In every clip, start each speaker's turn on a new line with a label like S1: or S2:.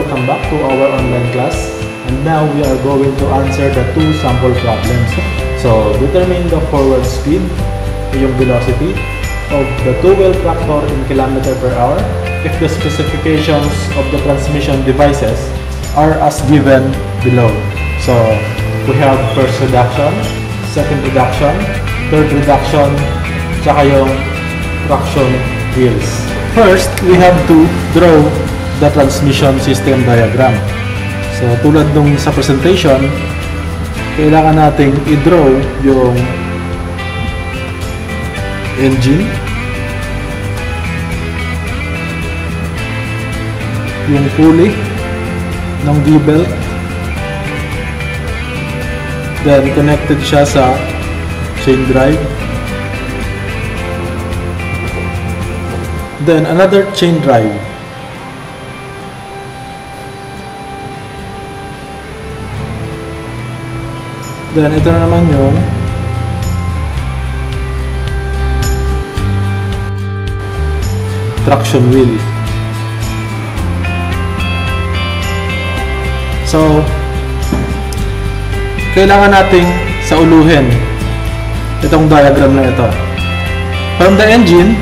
S1: welcome back to our online class, and now we are going to answer the two sample problems. So, determine the forward speed, yung velocity, of the two-wheel tractor in kilometer per hour if the specifications of the transmission devices are as given below. So, we have first reduction, second reduction, third reduction, tsaka yung traction wheels. First, we have to draw the transmission system diagram. So, tulad nung sa presentation, kailangan nating i-draw yung engine, yung pulley ng V-belt, then connected siya sa chain drive, then another chain drive, then ito na naman yung traction wheel. So, kailangan nating sauluhin itong diagram na ito. From the engine,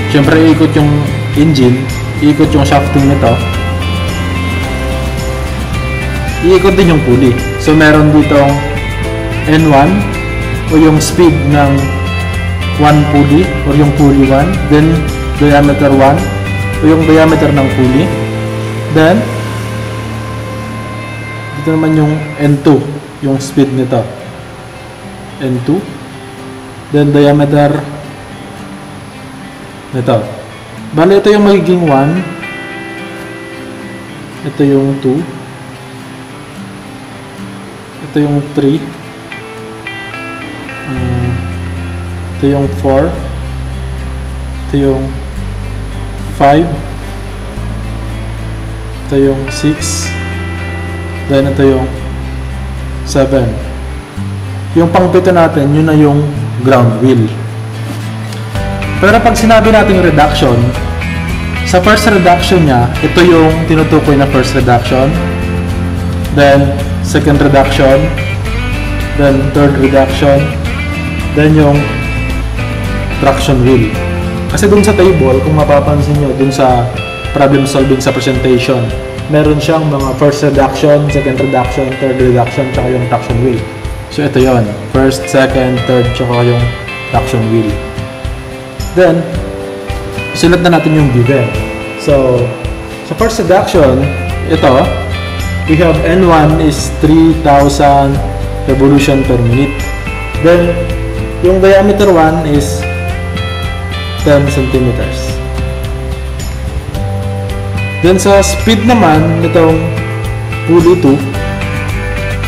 S1: syempre iikot yung engine, iikot yung shafting nito, iikot din yung pulley. So, meron ditong N1 o yung speed ng 1 pulley or yung pulley 1, then diameter 1 o yung diameter ng pulley, then dito naman yung N2, yung speed nito, N2, then diameter nito. Bale, ito yung magiging 1, ito yung 2, ito yung 3, ito yung 4, ito yung 5, ito yung 6, then ito yung 7. Yung pang-pito natin, yun na yung ground wheel. Pero pag sinabi nating reduction, sa first reduction niya, ito yung tinutukoy na first reduction, then second reduction, then third reduction, then yung traction wheel. Kasi dun sa table, kung mapapansin nyo, dun sa problem solving sa presentation, meron siyang mga first reduction, second reduction, third reduction, tsaka yung traction wheel. So ito yon, first, second, third, tsaka yung traction wheel. Then, sulat na natin yung given. So, sa first reduction, ito, we have N1 is 3,000 revolution per minute. Then, yung diameter 1 is 10 centimeters. Then sa speed naman nitong pulley 2,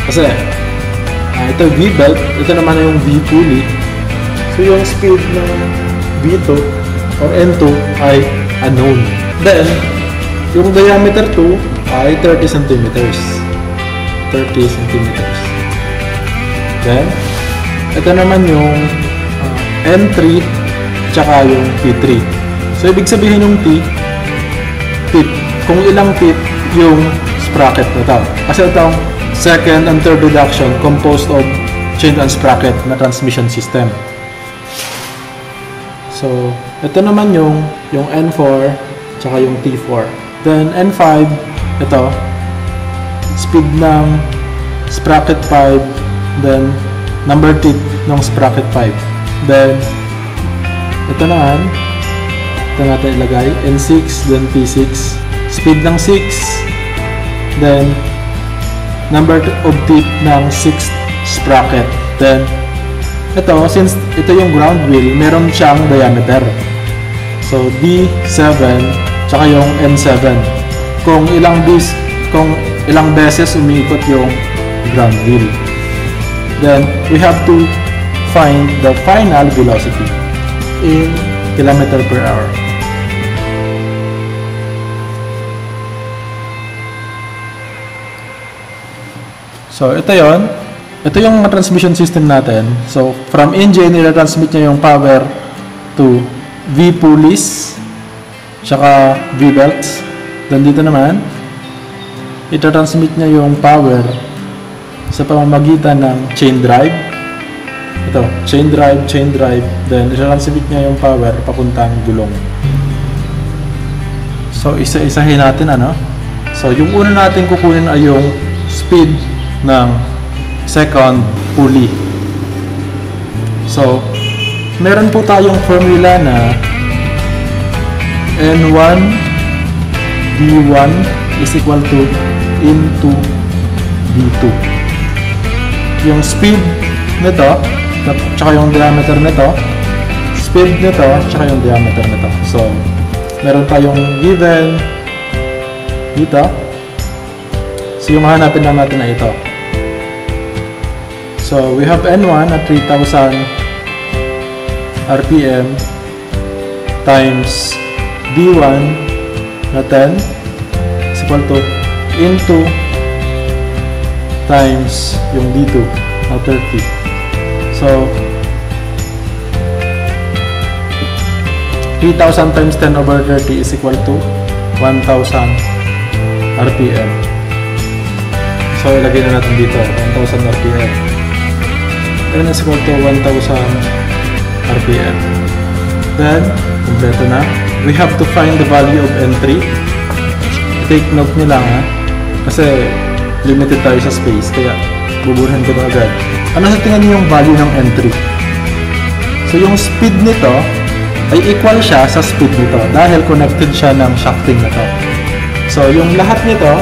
S1: kasi ito V-belt, ito naman yung V-pulley. So yung speed ng V2 or N2 ay unknown. Then yung diameter 2 ay 30 centimeters. 30 centimeters. Then ito naman yung N3 tsaka yung T3. So, ibig sabihin yung T, tip. Kung ilang tip yung sprocket na ito. Kasi itong second and third reduction composed of chain and sprocket na transmission system. So, ito naman yung N4 tsaka yung T4. Then, N5, ito, speed ng sprocket 5, then number tip ng sprocket 5. Then, ito naman, ito natin ilagay, N6, then T6, speed ng 6, then number of tip ng 6th sprocket. Then, ito, since ito yung ground wheel, meron siyang diameter. So, D7, tsaka yung N7. Kung ilang beses umiikot yung ground wheel. Then, we have to find the final velocity in kilometer per hour. So, ito yon. Ito yung transmission system natin. So, from engine, ila-transmit niya yung power to V pulleys, tsaka V-belts. Then dito naman, itatransmit niya yung power sa pamamagitan ng chain drive. Ito, chain drive, then itatransmit niya yung power papuntang gulong. So, isa-isahin natin ano. So, yung una natin kukunin ay yung speed ng second pulley. So, meron po tayong formula na N1 D1 is equal to into D2. Yung speed nito, tsaka yung diameter nito, speed nito, tsaka yung diameter nito. So, meron tayong given dito. So, yung hahanapin lang natin na ito. So, we have N1 at 3,000 RPM times D1 na 10 is equal to into times yung D2 na 30. So, 3,000 times 10 over 30 is equal to 1,000 RPM. So, ilagay na natin dito, 1,000 RPM. Then, is equal to 1,000 RPM. Then, kompleto na. We have to find the value of N3. Take note nyo lang ha. Kasi, limited tayo sa space. Kaya, buburuhin ko na agad. Ano sa tingin nyo yung value ng N3? So, yung speed nito ay equal siya sa speed nito. Dahil connected siya ng shafting na to. So, yung lahat nito,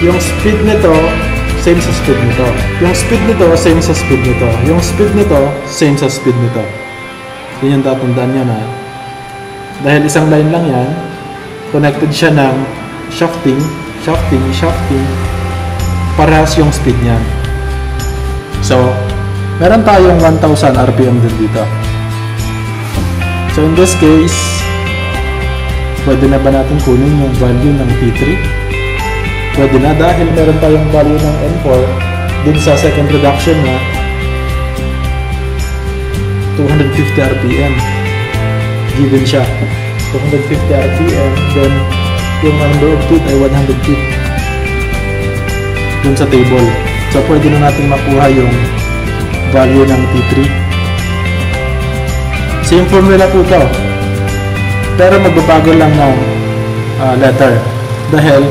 S1: yung speed nito, same sa speed nito. Yung speed nito, same sa speed nito. Yung speed nito, same sa speed nito. Yun yung tatandaan nyo na. Dahil isang line lang yan, connected siya ng shafting, parehas yung speed niyan. So, meron tayong 1,000 RPM din dito. So, in this case, pwede na ba natin kunin yung value ng T3? Pwede na dahil meron tayong value ng N4 dun sa second reduction na 250 RPM. Given siya. 250 RPM, then yung number of feet ay 100 feet dun sa table. So, pwede na natin makuha yung value ng T3. Same formula po ito. Pero magbabago lang ng letter. Dahil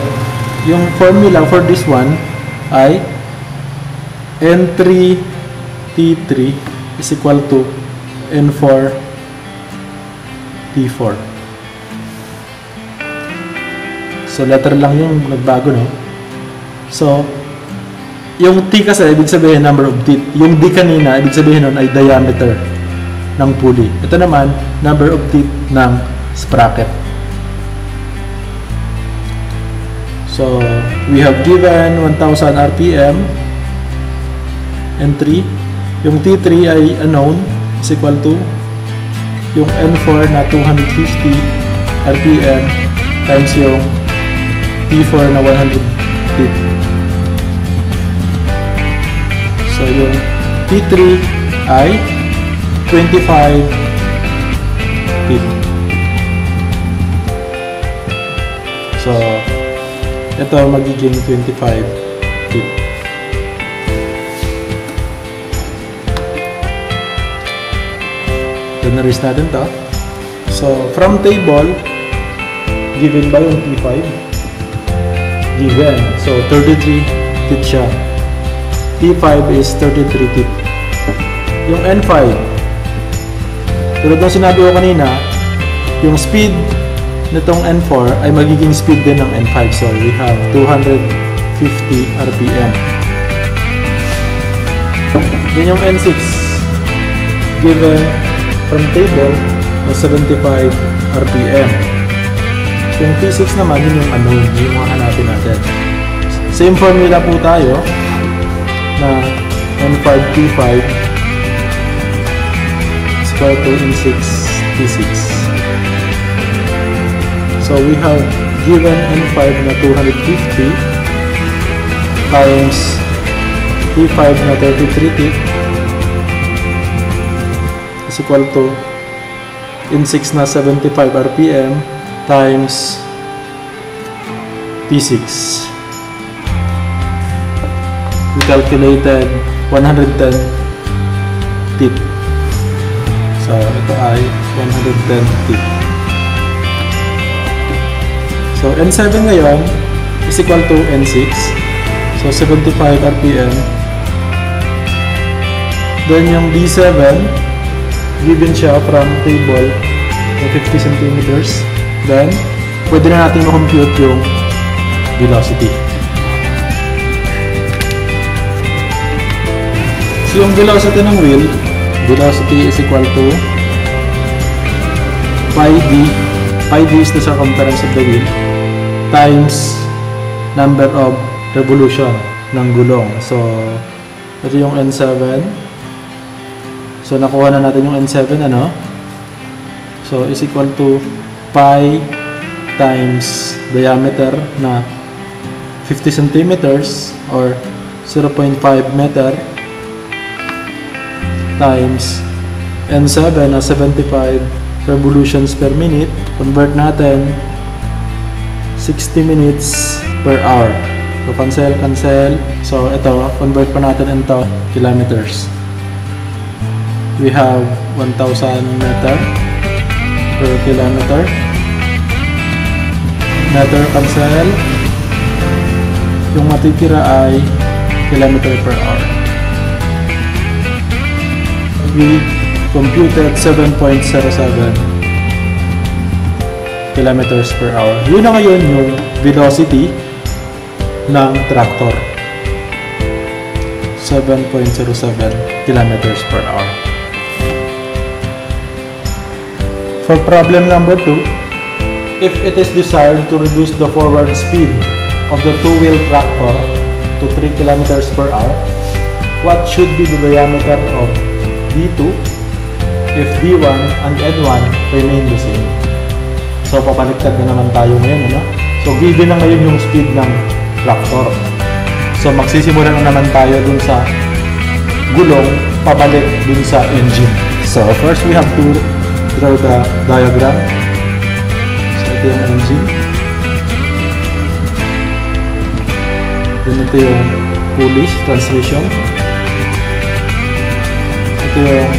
S1: yung formula for this one ay N3 T3 is equal to N4 T4. So, letter lang yung nagbago, no? So, yung T kasi, ibig sabihin number of teeth. Yung D kanina, ibig sabihin nun ay diameter ng pulley. Ito naman, number of teeth ng sprocket. So, we have given 1,000 RPM N3. Yung T3 ay unknown is equal to yung N4 na 250 RPM times yung T4 na 100 feet. So, yung T3 ay 25 feet. So, ito magiging 25 feet. Then, na-raise natin to. So, from table, given ba yung T5? Given. So, 33 feet siya. T5 is 33 feet. Yung N5, tulad ng sinabi ko kanina, yung speed nitong N4 ay magiging speed din ng N5. So, we have 250 RPM. Then yung N6, given from table, na 75 RPM. Yung T6 naman, yun yung unknown, yung mga hanapin natin. Same formula po tayo na N5 T5 is equal to N6 T6. So we have given N5 na 250 times T5 na 33 feet is equal to N6 na 75 RPM times P6. We calculated 110 teeth. So, ito ay 110 teeth. So, N7 ngayon is equal to N6. So, 75 RPM. Then, yung D7, given siya from table ng 50 centimeters. Then, pwede na natin ma-compute yung velocity. So, yung velocity ng wheel, velocity is equal to pi d. Pi d is the circumference of the wheel times number of revolution ng gulong. So, ito yung N7. So, nakuha na natin yung N7, ano? So, is equal to pi times diameter na 50 centimeters or 0.5 meter times N7 na 75 revolutions per minute. Convert natin 60 minutes per hour. So, cancel. So, ito, convert pa natin into kilometers. We have 1,000 meter per kilometer. Meter cancel. Yung matitira ay kilometer per hour. We computed 7.07 kilometers per hour. Yun na ngayon yung velocity ng tractor. 7.07 kilometers per hour. For problem number 2, if it is desired to reduce the forward speed of the two-wheel tractor to 3 kilometers per hour, what should be the diameter of D2 if D1 and N1 remain the same? So, papaliktad na naman tayo ngayon, ano? So, given na ngayon yung speed ng tractor. So, magsisimula na naman tayo dun sa gulong, pabalik dun sa engine. So, first we have to draw the diagram. So, ito yung engine. Then, ito yung pulleys, transmission. Ito yung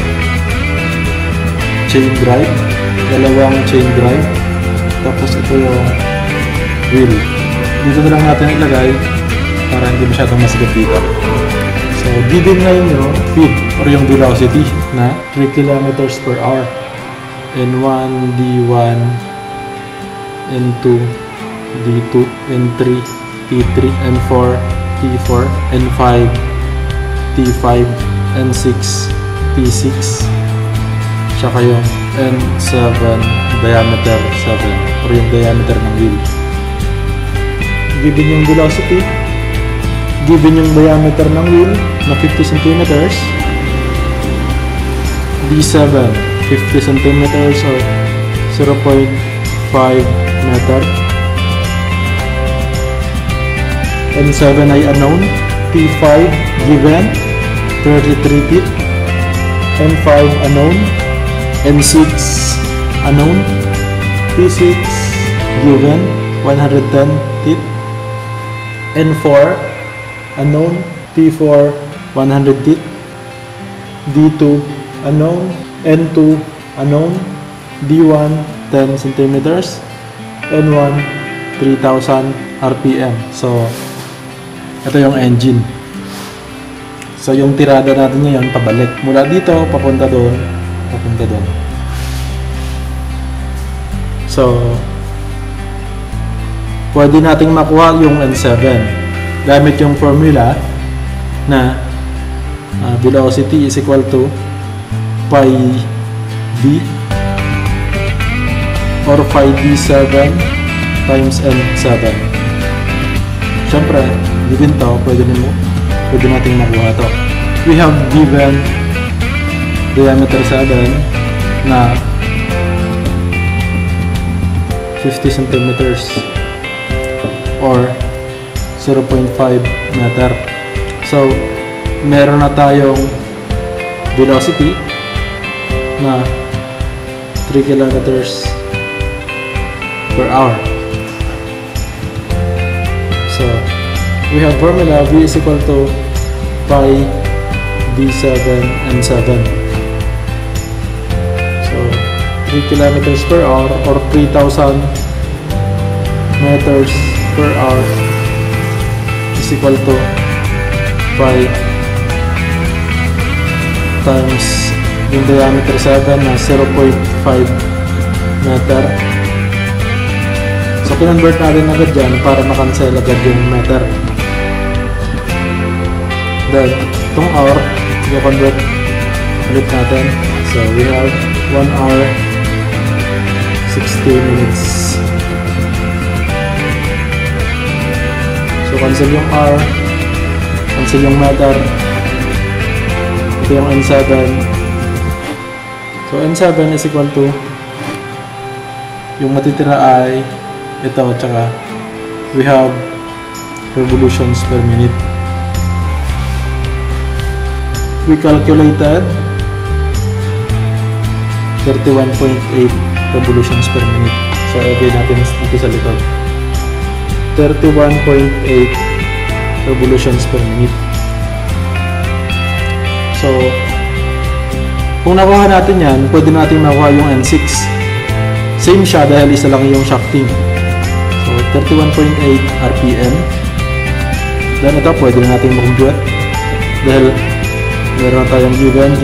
S1: chain drive, dalawang chain drive. Tapos ito yung wheel. Dito na lang natin ilagay para hindi masyadong masigap dito. So, given ngayon yung speed or yung velocity na 3 kilometers per hour. N1, D1, N2, D2, N3, T3, N4, T4, N5, T5, N6, T6, tsaka yung N7, diameter 7 or yung diameter ng wheel. Given yung velocity, given yung diameter ng wheel na 50 centimeters, D7 50 centimeters or 0.5 meter, N7 ay unknown, T5 given 33 feet, N5 unknown, N6 unknown, T6 given 110 feet, N4 unknown, T4 100 feet, D2 unknown, N2 unknown, D1 10 centimeters, N1 3,000 RPM. So, ito yung engine. So, yung tirada natin ngayon, pabalik. Mula dito, papunta doon, papunta doon. So, pwede nating makuha yung N7 gamit yung formula na velocity is equal to pi d or pi d7 times N7. Siyempre, given to, pwede nating makuha to. We have given diameter 7 na 50 centimeters or 0.5 meter. So, meron na tayong velocity na 3 kilometers per hour. So we have formula V is equal to pi d7 n7. So 3 kilometers per hour or 3,000 meters per hour is equal to pi times yung diameter 7 na 0.5 meter. So kinonvert natin agad dyan para makancel agad yung meter. Then itong hour i-convert ulit natin. So we have 1 hour 60 minutes. So cancel yung hour, cancel yung meter. Ito yung N7. So N7 is equal to yung matitira ay ito, tsaka we have revolutions per minute. We calculated 31.8 revolutions per minute. So ilagay natin dito sa likod 31.8 revolutions per minute. So kung nakuha natin yan, pwede natin makuha yung N6. Same siya dahil isa lang yung shafting. So 31.8 RPM. Then ito pwede na natin makompute dahil meron tayong given.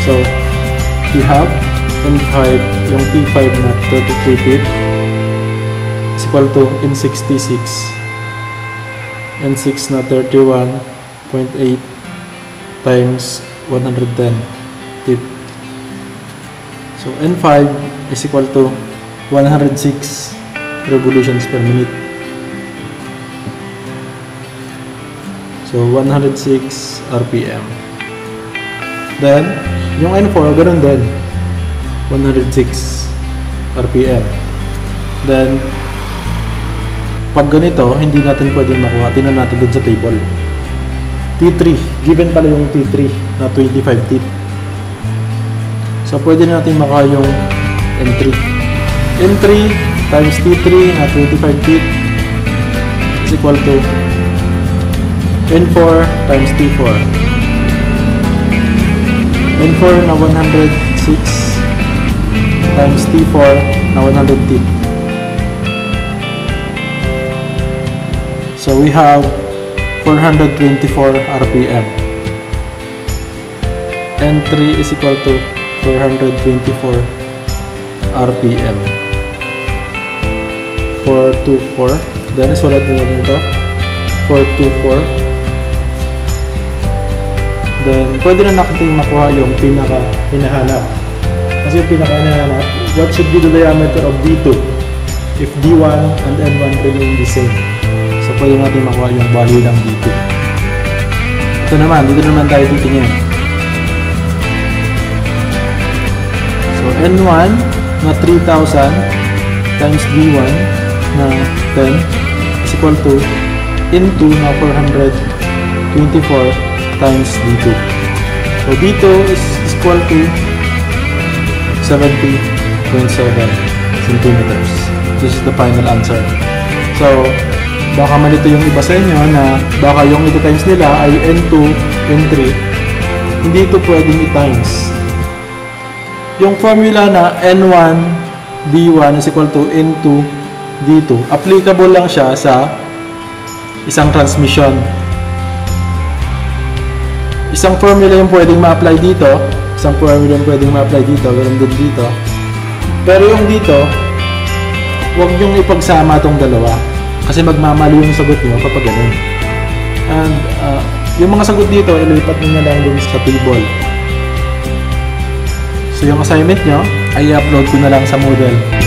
S1: So we have N5, yung T5 na 33 feet is equal to N66. N6 na 31.8 times 110 feet. So N5 is equal to 106 revolutions per minute. So 106 RPM. Then yung N4 ganoon din, 106 RPM. Then pag ganito, hindi natin pwedeng makuha. Tingnan natin dun sa table. T3, given pala yung T3 na 25 feet. So pwede natin makuha yung N3. N3 times T3 na 25 feet is equal to N4 times T4. N4 na 106 times T4 na 100 feet. So we have 424 RPM. N3 is equal to 424 RPM. 424. Then isulat nyo natin ito. 424. Then pwede na natin makuha yung hinahanap. Kasi yung pinaka-hinahanap, what should be the diameter of D2 if D1 and N1 remain the same? So pwede natin makuha yung value ng D2. Ito naman, dito naman tayo titingin. So N1 na 3,000 times D1 na 10 is equal to N2 na 424 times D2. So D2 is equal to 70.7 centimeters. This is the final answer. So baka malito yung iba sa inyo na baka yung ito times nila ay N2, N3. Hindi ito pwedeng i-times. Yung formula na N1 D1 is equal to N2 D2, applicable lang siya sa isang transmission. Isang formula yung pwedeng ma-apply dito, isang formula yung pwedeng ma-apply dito, ganoon din dito. Pero yung dito, huwag yung ipagsama itong dalawa. Kasi magmamali yung sagot nyo kapag ganun. And yung mga sagot dito, ilipat nyo lang dun sa table. So yung assignment nyo, ay i-upload ko na lang sa Moodle.